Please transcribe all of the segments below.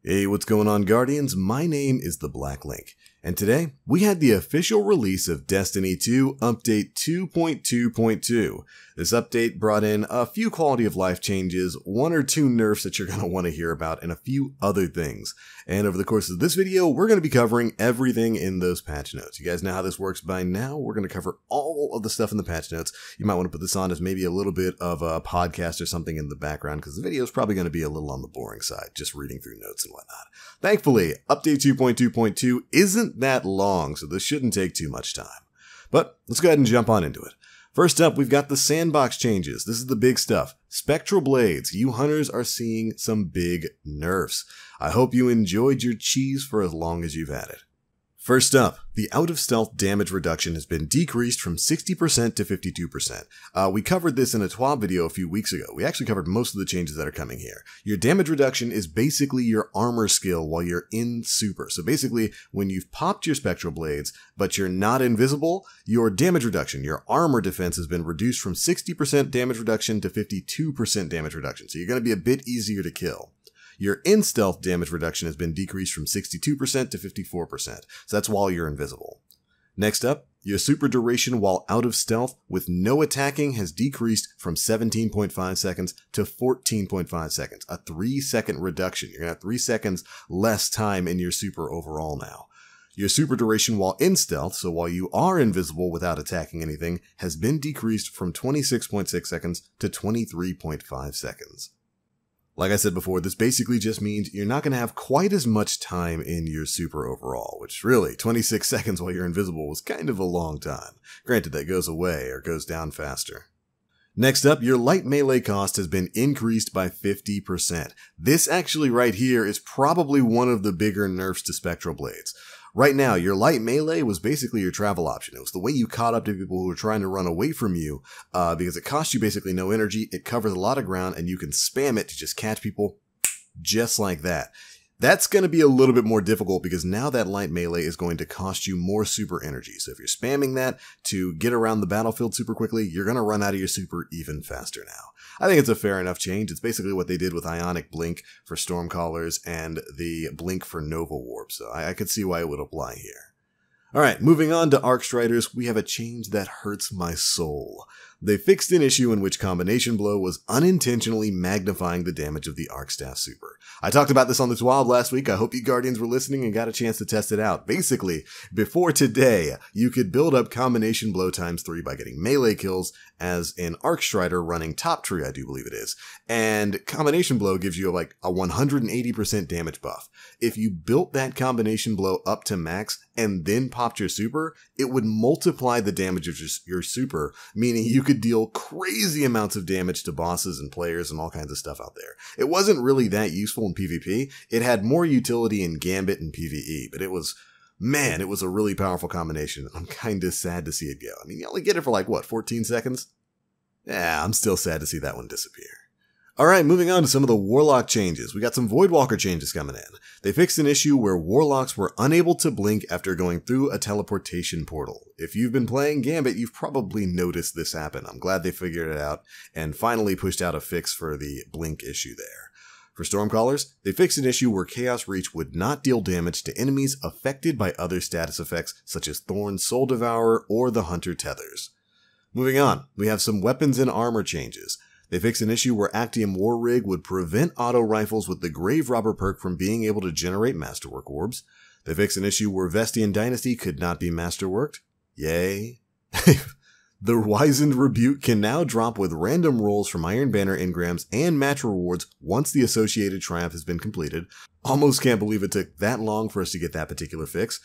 Hey, what's going on, Guardians? My name is the Black Link, and today we had the official release of Destiny 2 Update 2.2.2. This update brought in a few quality of life changes, one or two nerfs that you're going to want to hear about, and a few other things. And over the course of this video, we're going to be covering everything in those patch notes. You guys know how this works by now. We're going to cover all of the stuff in the patch notes. You might want to put this on as maybe a little bit of a podcast or something in the background, because the video is probably going to be a little on the boring side, just reading through notes and whatnot. Thankfully, Update 2.2.2 isn't that long, so this shouldn't take too much time. But let's go ahead and jump on into it. First up, we've got the sandbox changes. This is the big stuff. Spectral Blades. You hunters are seeing some big nerfs. I hope you enjoyed your cheese for as long as you've had it. First up, the out-of-stealth damage reduction has been decreased from 60% to 52%. We covered this in a TWAB video a few weeks ago. We actually covered most of the changes that are coming here. Your damage reduction is basically your armor skill while you're in super. So basically, when you've popped your Spectral Blades, but you're not invisible, your damage reduction, your armor defense has been reduced from 60% damage reduction to 52% damage reduction. So you're going to be a bit easier to kill. Your in-stealth damage reduction has been decreased from 62% to 54%, so that's while you're invisible. Next up, your super duration while out of stealth with no attacking has decreased from 17.5 seconds to 14.5 seconds, a 3-second reduction. You're going to have 3 seconds less time in your super overall now. Your super duration while in stealth, so while you are invisible without attacking anything, has been decreased from 26.6 seconds to 23.5 seconds. Like I said before, this basically just means you're not going to have quite as much time in your super overall, which really, 26 seconds while you're invisible was kind of a long time. Granted, that goes away or goes down faster. Next up, your light melee cost has been increased by 50%. This actually right here is probably one of the bigger nerfs to Spectral Blades. Right now, your light melee was basically your travel option. It was the way you caught up to people who were trying to run away from you, because it costs you basically no energy, it covers a lot of ground, and you can spam it to just catch people just like that. That's going to be a little bit more difficult because now that light melee is going to cost you more super energy. So if you're spamming that to get around the battlefield super quickly, you're going to run out of your super even faster now. I think it's a fair enough change. It's basically what they did with Ionic Blink for Stormcallers and the Blink for Nova Warp, so I could see why it would apply here. Alright, moving on to Arc Striders, we have a change that hurts my soul. They fixed an issue in which Combination Blow was unintentionally magnifying the damage of the Arc Staff super. I talked about this on the TWAB last week. I hope you Guardians were listening and got a chance to test it out. Basically, before today, you could build up Combination Blow ×3 by getting melee kills as an Arc Strider running top tree, I do believe it is. And Combination Blow gives you like a 180% damage buff. If you built that Combination Blow up to max and then popped your super, it would multiply the damage of your super, meaning you could deal crazy amounts of damage to bosses and players and all kinds of stuff out there. It wasn't really that useful in PvP. It had more utility in Gambit and PvE, but it was a really powerful combination. I'm kind of sad to see it go. I mean, you only get it for like, what, 14 seconds? Yeah, I'm still sad to see that one disappear. Alright, moving on to some of the Warlock changes. We got some Voidwalker changes coming in. They fixed an issue where Warlocks were unable to blink after going through a teleportation portal. If you've been playing Gambit, you've probably noticed this happen. I'm glad they figured it out and finally pushed out a fix for the blink issue there. For Stormcallers, they fixed an issue where Chaos Reach would not deal damage to enemies affected by other status effects such as Thorn, Soul Devourer, or the Hunter Tethers. Moving on, we have some weapons and armor changes. They fixed an issue where Actium War Rig would prevent auto rifles with the Grave Robber perk from being able to generate Masterwork orbs. They fixed an issue where Vestian Dynasty could not be masterworked. Yay. The Wizened Rebuke can now drop with random rolls from Iron Banner engrams and match rewards once the associated triumph has been completed. Almost can't believe it took that long for us to get that particular fix.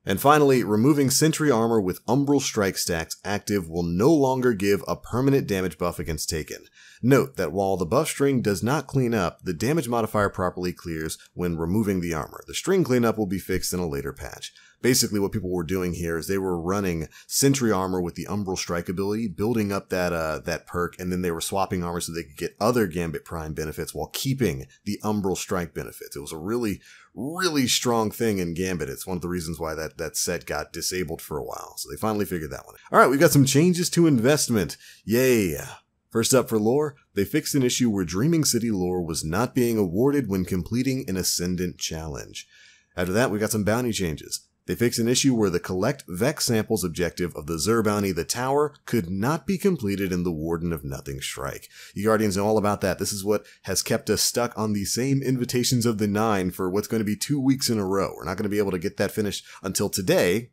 And finally, removing Sentry Armor with Umbral Strike stacks active will no longer give a permanent damage buff against Taken. Note that while the buff string does not clean up, the damage modifier properly clears when removing the armor. The string cleanup will be fixed in a later patch. Basically what people were doing here is they were running Sentry Armor with the Umbral Strike ability, building up that perk, and then they were swapping armor so they could get other Gambit Prime benefits while keeping the Umbral Strike benefits. It was a really strong thing in Gambit. It's one of the reasons why that set got disabled for a while. So they finally figured that one out. Alright, we've got some changes to investment. Yay! First up for lore, they fixed an issue where Dreaming City lore was not being awarded when completing an Ascendant challenge. After that, we got some bounty changes. They fixed an issue where the Collect Vex Samples objective of the Zur bounty, the Tower, could not be completed in the Warden of Nothing strike. You Guardians know all about that. This is what has kept us stuck on the same Invitations of the Nine for what's going to be 2 weeks in a row. We're not going to be able to get that finished until today.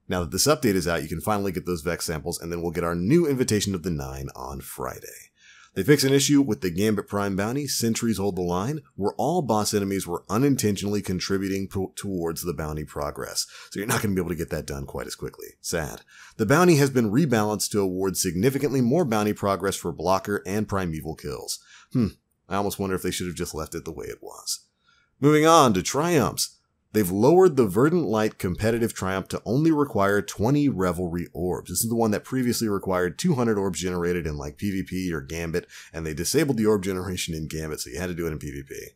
Now that this update is out, you can finally get those Vex samples, and then we'll get our new Invitation of the Nine on Friday. They fixed an issue with the Gambit Prime bounty, Sentries Hold the Line, where all boss enemies were unintentionally contributing towards the bounty progress. So you're not going to be able to get that done quite as quickly. Sad. The bounty has been rebalanced to award significantly more bounty progress for blocker and primeval kills. I almost wonder if they should have just left it the way it was. Moving on to triumphs. They've lowered the Verdant Light competitive triumph to only require 20 Revelry orbs. This is the one that previously required 200 orbs generated in like PvP or Gambit, and they disabled the orb generation in Gambit, so you had to do it in PvP.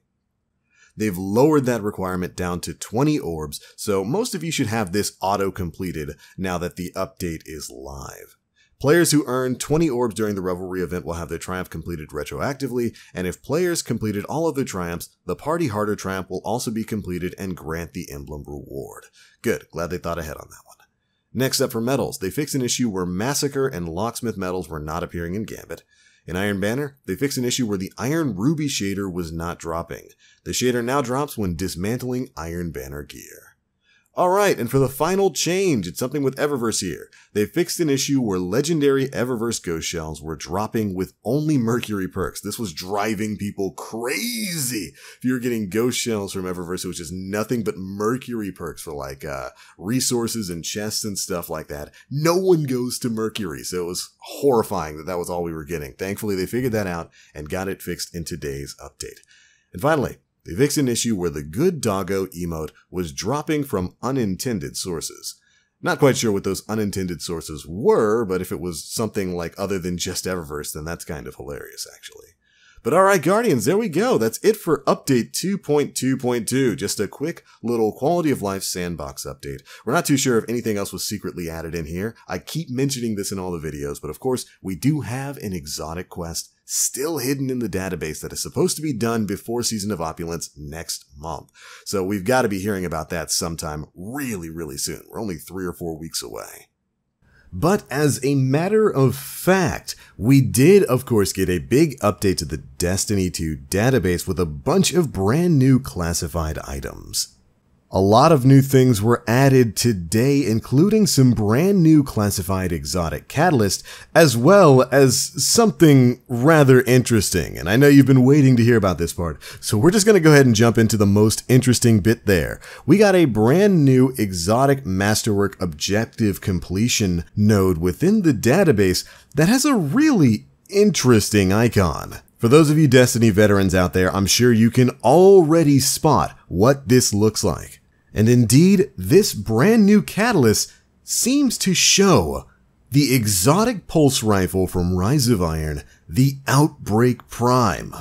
They've lowered that requirement down to 20 orbs, so most of you should have this auto-completed now that the update is live. Players who earn 20 orbs during the Revelry event will have their triumph completed retroactively, and if players completed all of their triumphs, the Party Harder triumph will also be completed and grant the emblem reward. Good, glad they thought ahead on that one. Next up for medals, they fixed an issue where Massacre and Locksmith medals were not appearing in Gambit. In Iron Banner, they fixed an issue where the Iron Ruby shader was not dropping. The shader now drops when dismantling Iron Banner gear. Alright, and for the final change, it's something with Eververse here. They fixed an issue where legendary Eververse Ghost Shells were dropping with only Mercury perks. This was driving people crazy. If you were getting Ghost Shells from Eververse, it was just nothing but Mercury perks for like resources and chests and stuff like that. No one goes to Mercury, so it was horrifying that that was all we were getting. Thankfully, they figured that out and got it fixed in today's update. And finally, they fixed an issue where the Good Doggo emote was dropping from unintended sources. Not quite sure what those unintended sources were, but if it was something like other than just Eververse, then that's kind of hilarious, actually. But alright, Guardians, there we go. That's it for update 2.2.2. Just a quick little quality of life sandbox update. We're not too sure if anything else was secretly added in here. I keep mentioning this in all the videos, but of course, we do have an exotic quest still hidden in the database that is supposed to be done before Season of Opulence next month. So we've got to be hearing about that sometime really, really soon. We're only 3 or 4 weeks away. But as a matter of fact, we did, of course, get a big update to the Destiny 2 database with a bunch of brand new classified items. A lot of new things were added today, including some brand new classified exotic catalyst, as well as something rather interesting. And I know you've been waiting to hear about this part, so we're just going to go ahead and jump into the most interesting bit there. We got a brand new exotic masterwork objective completion node within the database that has a really interesting icon. For those of you Destiny veterans out there, I'm sure you can already spot what this looks like. And indeed, this brand new catalyst seems to show the exotic pulse rifle from Rise of Iron, the Outbreak Prime.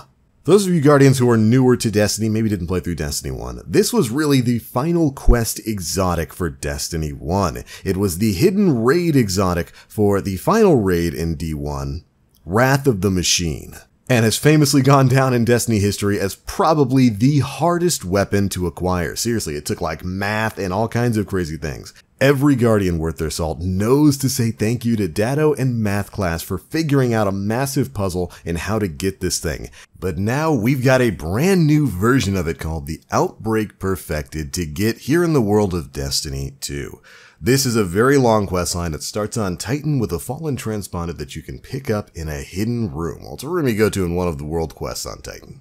Those of you Guardians who are newer to Destiny, maybe didn't play through Destiny 1, this was really the final quest exotic for Destiny 1. It was the hidden raid exotic for the final raid in D1, Wrath of the Machine, and has famously gone down in Destiny history as probably the hardest weapon to acquire. Seriously, it took like math and all kinds of crazy things. Every Guardian worth their salt knows to say thank you to Datto and Math Class for figuring out a massive puzzle in how to get this thing. But now we've got a brand new version of it called the Outbreak Perfected to get here in the world of Destiny 2. This is a very long questline that starts on Titan with a fallen transponder that you can pick up in a hidden room. Well, it's a room you go to in one of the world quests on Titan.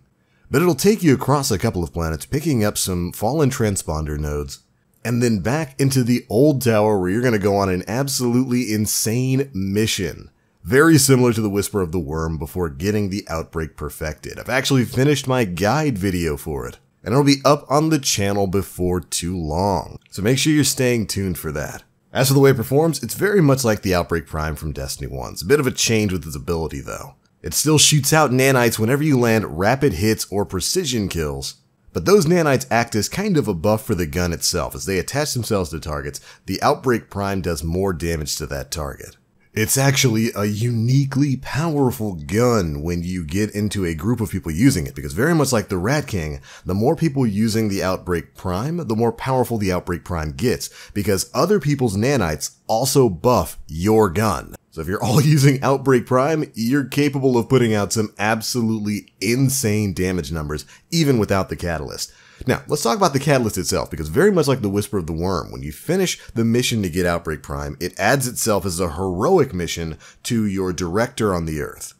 But it'll take you across a couple of planets, picking up some fallen transponder nodes, and then back into the old tower where you're going to go on an absolutely insane mission. Very similar to the Whisper of the Worm before getting the Outbreak Perfected. I've actually finished my guide video for it, and it'll be up on the channel before too long. So make sure you're staying tuned for that. As for the way it performs, it's very much like the Outbreak Prime from Destiny 1. It's a bit of a change with its ability though. It still shoots out nanites whenever you land rapid hits or precision kills, but those nanites act as kind of a buff for the gun itself. As they attach themselves to targets, the Outbreak Prime does more damage to that target. It's actually a uniquely powerful gun when you get into a group of people using it, because very much like the Rat King, the more people using the Outbreak Prime, the more powerful the Outbreak Prime gets, because other people's nanites also buff your gun. So if you're all using Outbreak Prime, you're capable of putting out some absolutely insane damage numbers, even without the catalyst. Now, let's talk about the catalyst itself, because very much like the Whisper of the Worm, when you finish the mission to get Outbreak Prime, it adds itself as a heroic mission to your director on the Earth.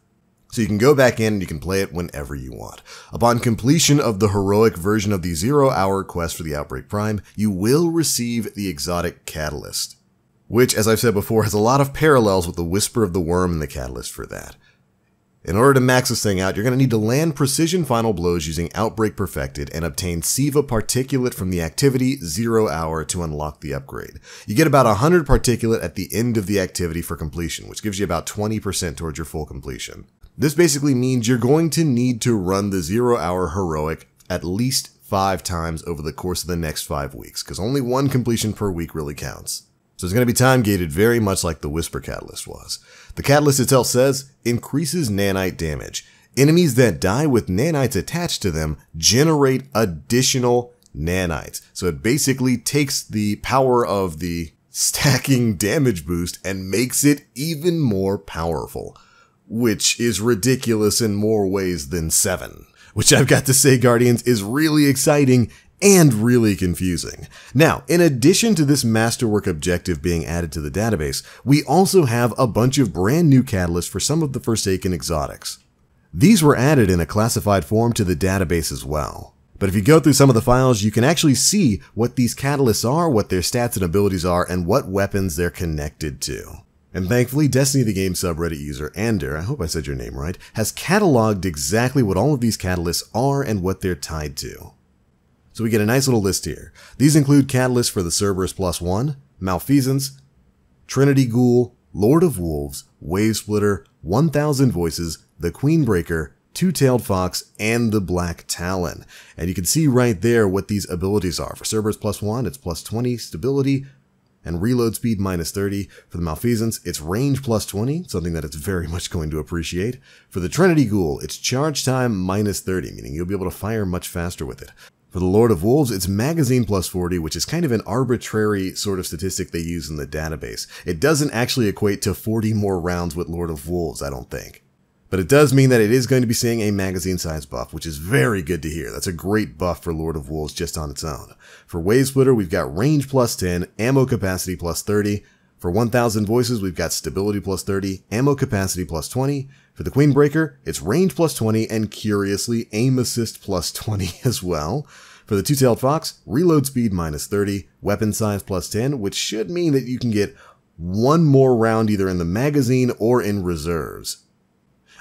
So you can go back in and you can play it whenever you want. Upon completion of the heroic version of the 0-hour quest for the Outbreak Prime, you will receive the exotic catalyst, which, as I've said before, has a lot of parallels with the Whisper of the Worm and the catalyst for that. In order to max this thing out, you're going to need to land precision final blows using Outbreak Perfected and obtain Siva Particulate from the activity 0-hour to unlock the upgrade. You get about 100 Particulate at the end of the activity for completion, which gives you about 20% towards your full completion. This basically means you're going to need to run the 0-hour heroic at least 5 times over the course of the next 5 weeks, because only 1 completion per week really counts. So it's going to be time gated very much like the Whisper Catalyst was. The catalyst itself says, increases nanite damage. Enemies that die with nanites attached to them generate additional nanites. So it basically takes the power of the stacking damage boost and makes it even more powerful, which is ridiculous in more ways than 7. Which I've got to say, Guardians, is really exciting and really confusing. Now, in addition to this masterwork objective being added to the database, we also have a bunch of brand new catalysts for some of the Forsaken exotics. These were added in a classified form to the database as well. But if you go through some of the files, you can actually see what these catalysts are, what their stats and abilities are, and what weapons they're connected to. And thankfully, Destiny the Game subreddit user Ander, I hope I said your name right, has cataloged exactly what all of these catalysts are and what they're tied to. So we get a nice little list here. These include catalysts for the Cerberus +1, Malfeasance, Trinity Ghoul, Lord of Wolves, Wave Splitter, 1000 Voices, the Queenbreaker, Two-Tailed Fox, and the Black Talon. And you can see right there what these abilities are. For Cerberus +1, it's +20 stability and reload speed -30. For the Malfeasance, it's range +20, something that it's very much going to appreciate. For the Trinity Ghoul, it's charge time -30, meaning you'll be able to fire much faster with it. For the Lord of Wolves, it's magazine +40, which is kind of an arbitrary sort of statistic they use in the database. It doesn't actually equate to 40 more rounds with Lord of Wolves, I don't think. But it does mean that it is going to be seeing a magazine size buff, which is very good to hear. That's a great buff for Lord of Wolves just on its own. For Wave Splitter, we've got range +10, ammo capacity +30. For 1000 Voices, we've got stability +30, ammo capacity +20. For the Queenbreaker, it's range +20 and, curiously, aim assist +20 as well. For the Two-Tailed Fox, reload speed -30, weapon size +10, which should mean that you can get 1 more round either in the magazine or in reserves.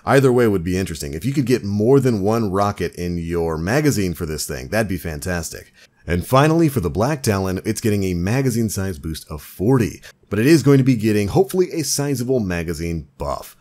Either way would be interesting. If you could get more than 1 rocket in your magazine for this thing, that'd be fantastic. And finally, for the Black Talon, it's getting a magazine size boost of 40, but it is going to be getting, hopefully, a sizable magazine buff.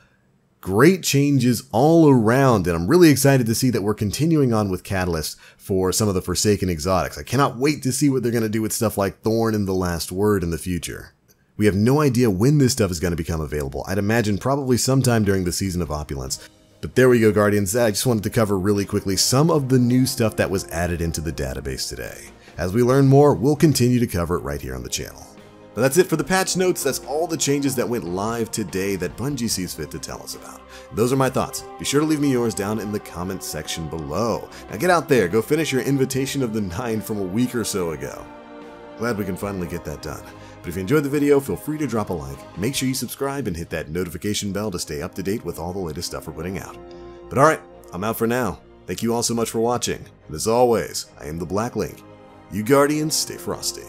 Great changes all around, and I'm really excited to see that we're continuing on with catalysts for some of the Forsaken exotics. I cannot wait to see what they're going to do with stuff like Thorn and the Last Word in the future. We have no idea when this stuff is going to become available. I'd imagine probably sometime during the Season of Opulence. But there we go, Guardians. I just wanted to cover really quickly some of the new stuff that was added into the database today. As we learn more, we'll continue to cover it right here on the channel. But that's it for the patch notes. That's all the changes that went live today that Bungie sees fit to tell us about. Those are my thoughts. Be sure to leave me yours down in the comments section below. Now get out there, go finish your Invitation of the 9 from a week or so ago. Glad we can finally get that done. But if you enjoyed the video, feel free to drop a like, make sure you subscribe and hit that notification bell to stay up to date with all the latest stuff we're putting out. But alright, I'm out for now. Thank you all so much for watching, and as always, I am the Black Link. You Guardians, stay frosty.